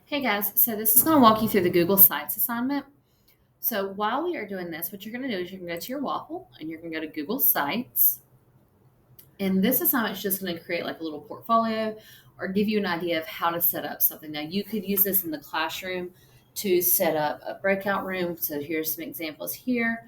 Hey guys, so this is going to walk you through the Google Sites assignment. So while we are doing this, what you're going to do is you're going to go to your Waffle and you're going to go to Google Sites. And this assignment is just going to create like a little portfolio or give you an idea of how to set up something. Now you could use this in the classroom to set up a breakout room. So here's some examples here.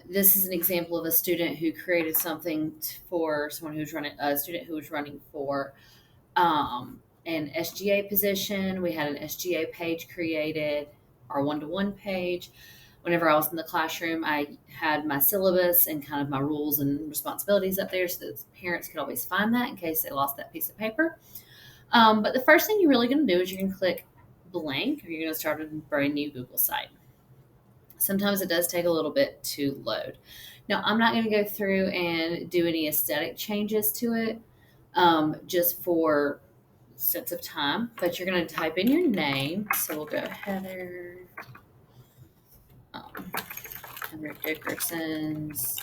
This is an example of a student who created something for someone who's running a student who was running for an SGA position. We had an SGA page created, our one-to-one page. Whenever I was in the classroom, I had my syllabus and kind of my rules and responsibilities up there so that parents could always find that in case they lost that piece of paper. But the first thing you're really going to do is you're going to click blank, or you're going to start a brand new Google site. Sometimes it does take a little bit to load. Now, I'm not going to go through and do any aesthetic changes to it just for sense of time, but you're going to type in your name. So we'll go Heather, Heather Dickerson's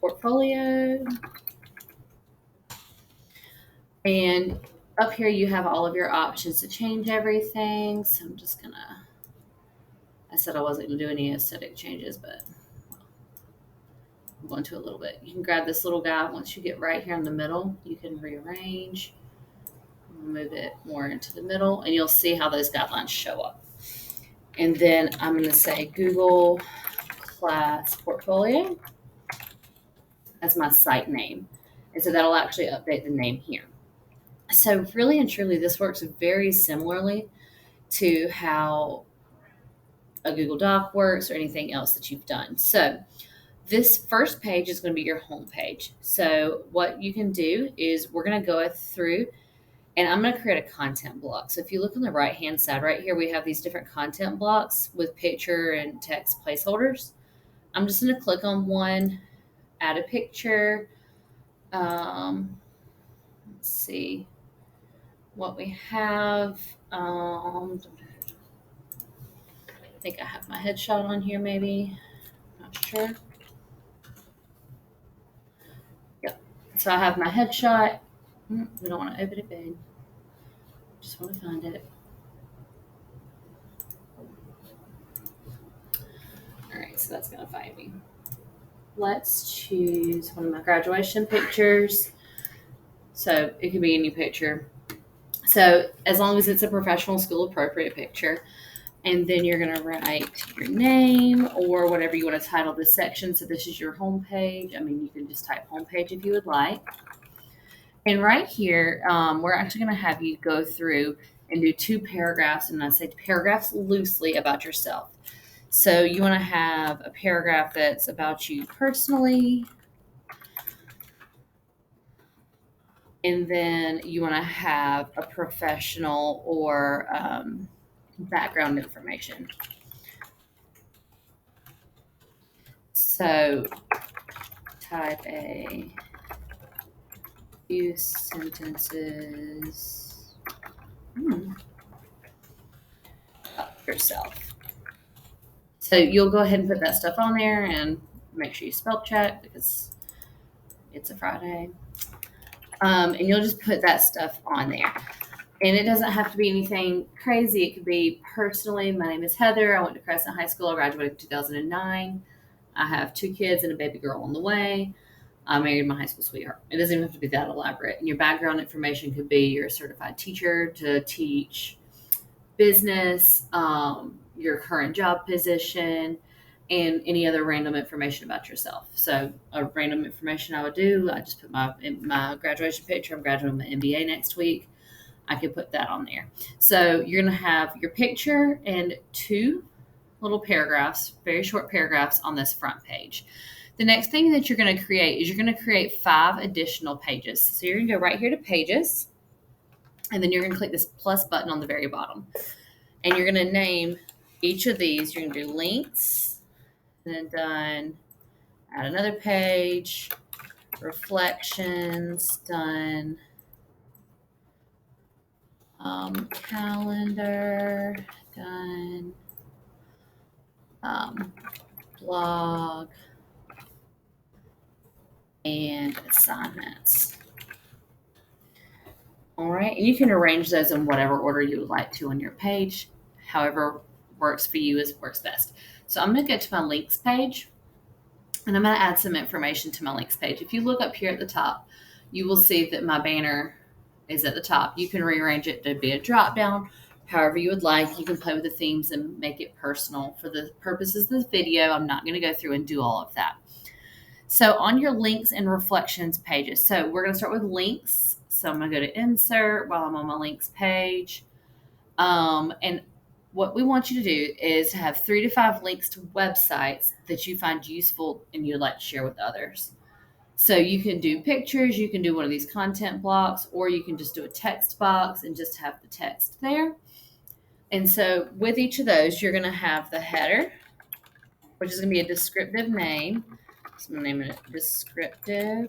portfolio. And up here you have all of your options to change everything. So I'm just going to, I said I wasn't going to do any aesthetic changes, but I'm going to a little bit. You can grab this little guy. Once you get right here in the middle, you can rearrange, move it more into the middle, and you'll see how those guidelines show up. And then I'm going to say Google Class Portfolio as my site name. And so that'll actually update the name here. So really and truly, this works very similarly to how a Google Doc works or anything else that you've done. So this first page is going to be your home page. So what you can do is we're going to go through and I'm going to create a content block. So if you look on the right hand side right here, we have these different content blocks with picture and text placeholders. I'm just going to click on one, add a picture. Let's see what we have. I think I have my headshot on here, maybe. Not sure. Yep. So I have my headshot. We don't want to open it big. Just want to find it. All right, so that's going to find me. Let's choose one of my graduation pictures. So it could be any picture. So as long as it's a professional school appropriate picture. And then you're going to write your name or whatever you want to title this section. So this is your home page. I mean, you can just type home page if you would like. And right here, we're actually going to have you go through and do 2 paragraphs. And I say paragraphs loosely about yourself. So you want to have a paragraph that's about you personally. And then you want to have a professional or background information. So type a few sentences about yourself. So you'll go ahead and put that stuff on there and make sure you spell check because it's a Friday. And you'll just put that stuff on there. And it doesn't have to be anything crazy. It could be personally, my name is Heather. I went to Crescent High School. I graduated in 2009. I have 2 kids and a baby girl on the way. I married my high school sweetheart. It doesn't even have to be that elaborate. And your background information could be you're a certified teacher to teach business, your current job position, and any other random information about yourself. So a random information I would do, I just put my graduation picture. I'm graduating my MBA next week. I could put that on there. So you're going to have your picture and 2 little paragraphs, very short paragraphs on this front page. The next thing that you're going to create is you're going to create 5 additional pages. So you're going to go right here to pages, and then you're going to click this plus button on the very bottom. And you're going to name each of these. You're going to do links, and then done, add another page, reflections, done, calendar, done, blog, and assignments. All right. And you can arrange those in whatever order you would like to on your page. However works for you is works best. So I'm going to go to my links page and I'm going to add some information to my links page. If you look up here at the top, you will see that my banner is at the top. You can rearrange it to be a drop down, however you would like. You can play with the themes and make it personal. For the purposes of this video, I'm not going to go through and do all of that. So on your links and reflections pages, so we're going to start with links. So I'm going to go to insert while I'm on my links page. And what we want you to do is to have 3 to 5 links to websites that you find useful and you'd like to share with others. So you can do pictures, you can do one of these content blocks, or you can just do a text box and just have the text there. And so with each of those, you're going to have the header, which is going to be a descriptive name. So I'm going to name it descriptive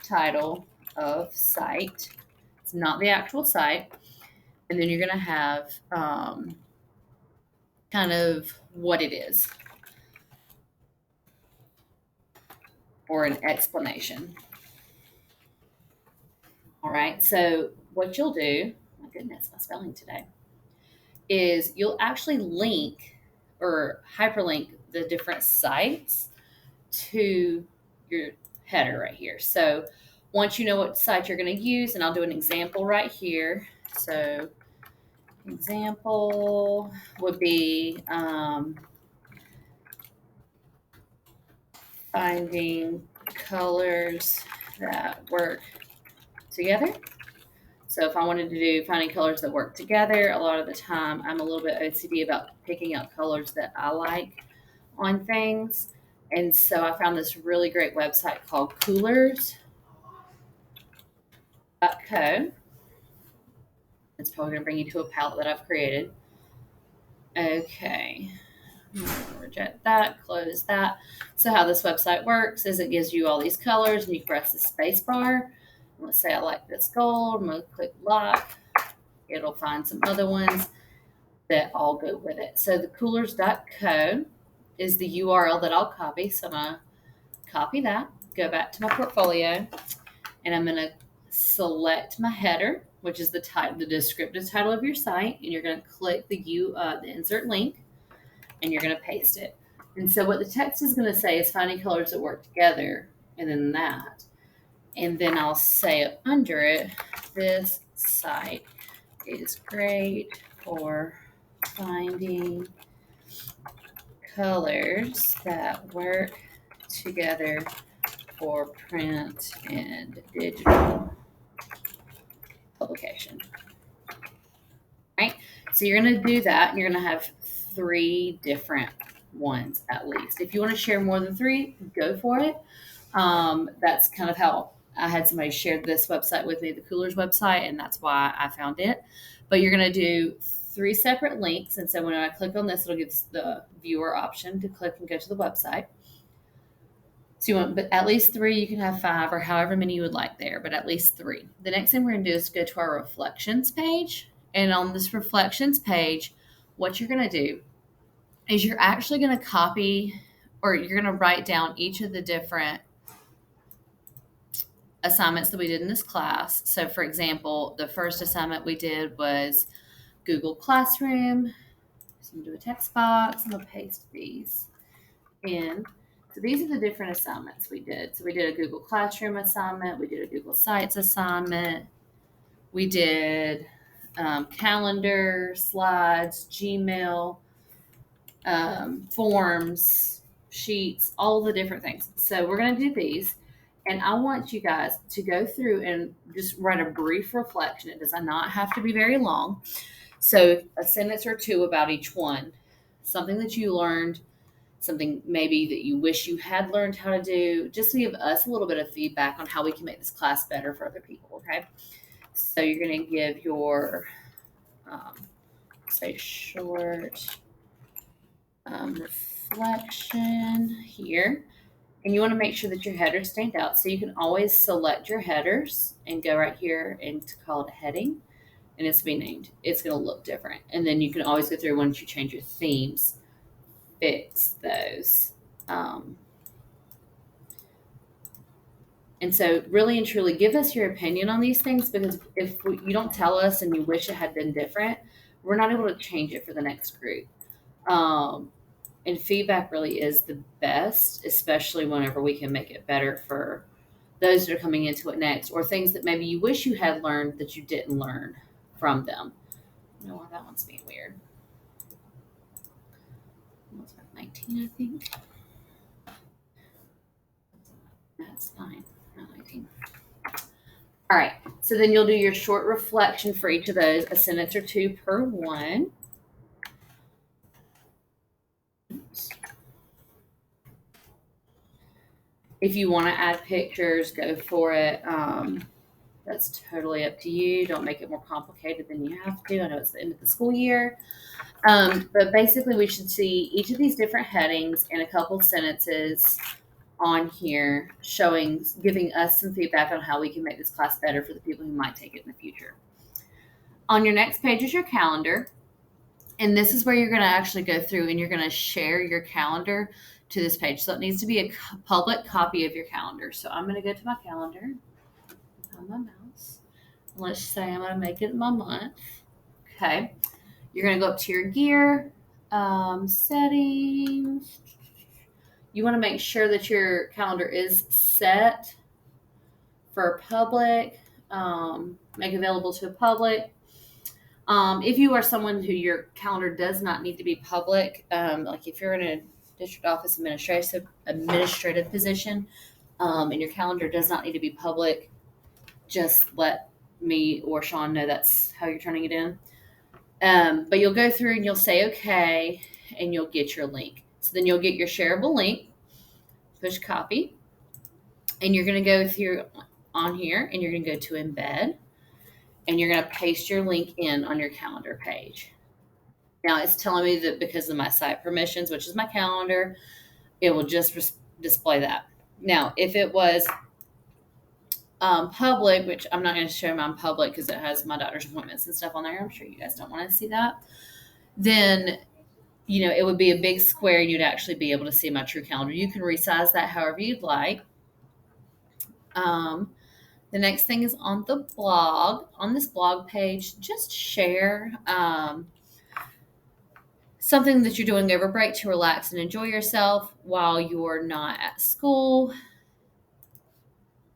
title of site. It's not the actual site. And then you're going to have kind of what it is or an explanation. All right. So what you'll do, my goodness, my spelling today, is you'll actually link or hyperlink the different sites to your header right here. So once you know what site you're going to use, and I'll do an example right here. So example would be finding colors that work together. So if I wanted to do finding colors that work together, a lot of the time I'm a little bit OCD about picking out colors that I like on things. And so I found this really great website called coolers.co. It's probably going to bring you to a palette that I've created. Okay. I'm going to reject that, close that. So how this website works is it gives you all these colors and you press the space bar. Let's say I like this gold. I'm going to click lock. It'll find some other ones that all go with it. So the coolers.co is the URL that I'll copy. So I'm going to copy that, go back to my portfolio, and I'm going to select my header, which is the title, the descriptive title of your site, and you're going to click the insert link, and you're going to paste it. And so what the text is going to say is finding colors that work together, and then that. And then I'll say under it, this site is great for finding colors that work together for print and digital publication. Right? So you're going to do that, and you're going to have 3 different ones at least. If you want to share more than 3, go for it. That's kind of how I had somebody share this website with me, the Coolers website, and that's why I found it. But you're going to do 3 separate links. And so when I click on this, it'll give the viewer option to click and go to the website. So you want, but at least 3, you can have 5 or however many you would like there, but at least 3. The next thing we're going to do is go to our reflections page. And on this reflections page, what you're going to do is you're actually going to copy, or you're going to write down each of the different assignments that we did in this class. So for example, the first assignment we did was Google Classroom. So I'm going to do a text box. I'm going to paste these in. So these are the different assignments we did. So we did a Google Classroom assignment. We did a Google Sites assignment. We did calendar, slides, Gmail, forms, sheets, all the different things. So we're going to do these. And I want you guys to go through and just write a brief reflection. It does not have to be very long. So a sentence or 2 about each one. Something that you learned, something maybe that you wish you had learned how to do, just to give us a little bit of feedback on how we can make this class better for other people, okay? So you're going to give your, say, short reflection here. And you want to make sure that your headers stand out. So you can always select your headers and go right here and call it a heading. And it's be named. It's going to look different. And then you can always go through once you change your themes, fix those. And And so really and truly give us your opinion on these things, because if you don't tell us and you wish it had been different, we're not able to change it for the next group. Um, and feedback really is the best, especially whenever we can make it better for those that are coming into it next, or things that maybe you wish you had learned that you didn't learn from them. No, that one's being weird. What's that, 19, I think? That's 9, not 19. All right, so then you'll do your short reflection for each of those, a sentence or two per one. If you want to add pictures, go for it. That's totally up to you. Don't make it more complicated than you have to. I know it's the end of the school year. But basically, we should see each of these different headings and a couple sentences on here giving us some feedback on how we can make this class better for the people who might take it in the future. On your next page is your calendar. And this is where you're going to actually go through and you're going to share your calendar to this page. So it needs to be a public copy of your calendar. So I'm going to go to my calendar on my mouse. Let's say I'm going to make it my month. Okay. You're going to go up to your gear, settings. You want to make sure that your calendar is set for public, make available to the public. If you are someone who your calendar does not need to be public, like if you're in a district office administrative position, and your calendar does not need to be public, just let me or Sean know that's how you're turning it in. But you'll go through and you'll say okay, and you'll get your link. So then you'll get your shareable link, push copy, and you're going to go through on here and you're going to go to embed, and you're going to paste your link in on your calendar page. Now it's telling me that because of my site permissions, which is my calendar, it will just display that. Now, if it was public, which I'm not going to show my public because it has my doctor's appointments and stuff on there, I'm sure you guys don't want to see that, then it would be a big square and you'd actually be able to see my true calendar. You can resize that however you'd like. The next thing is on the blog. On this blog page, just share something that you're doing over break to relax and enjoy yourself while you're not at school.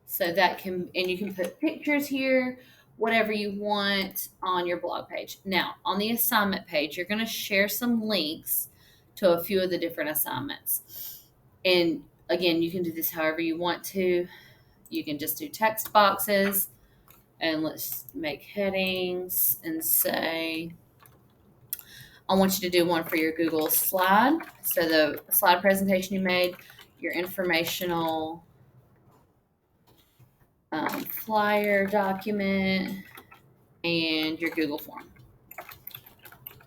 So and you can put pictures here, whatever you want on your blog page. Now, on the assignment page, you're going to share some links to a few of the different assignments. And again, you can do this however you want to. You can just do text boxes, and let's make headings and say, I want you to do one for your Google slide. So the slide presentation you made, your informational flyer document, and your Google form.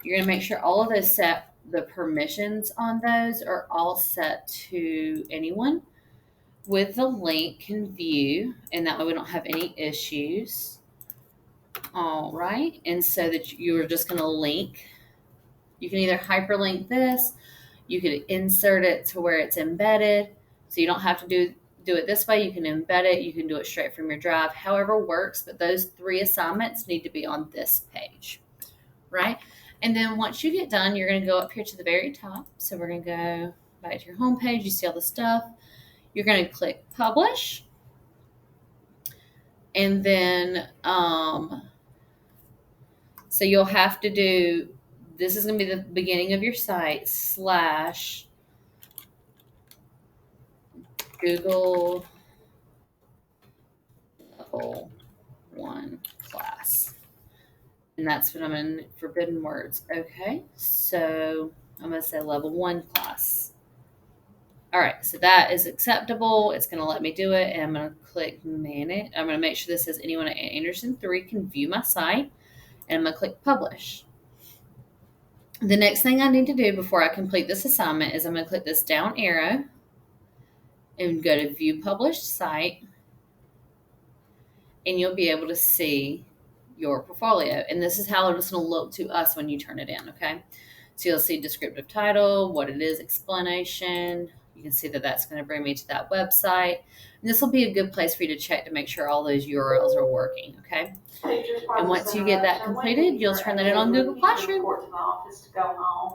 You're going to make sure all of those the permissions on those are all set to anyone with the link can view, and that way we don't have any issues. All right. And so that you're just going to link. You can either hyperlink this, you could insert it to where it's embedded. So you don't have to do it this way. You can embed it. You can do it straight from your drive, however works. But those 3 assignments need to be on this page, right? And then once you get done, you're going to go up here to the very top. So we're going to go back to your home page. You see all the stuff. You're going to click publish. And then, so you'll have to do, this is going to be the beginning of your site / Google Level 1 class. And that's what I'm in forbidden words. Okay, so I'm going to say Level 1 class. All right, so that is acceptable. It's going to let me do it, and I'm going to click manage. I'm going to make sure this says anyone at Anderson 3 can view my site, and I'm going to click publish. The next thing I need to do before I complete this assignment is I'm going to click this down arrow and go to view published site, and you'll be able to see your portfolio. And this is how it's going to look to us when you turn it in, okay? So you'll see descriptive title, what it is, explanation, You can see that that's going to bring me to that website. And this will be a good place for you to check to make sure all those URLs are working, okay? And once you get that completed, you'll turn that in on Google Classroom.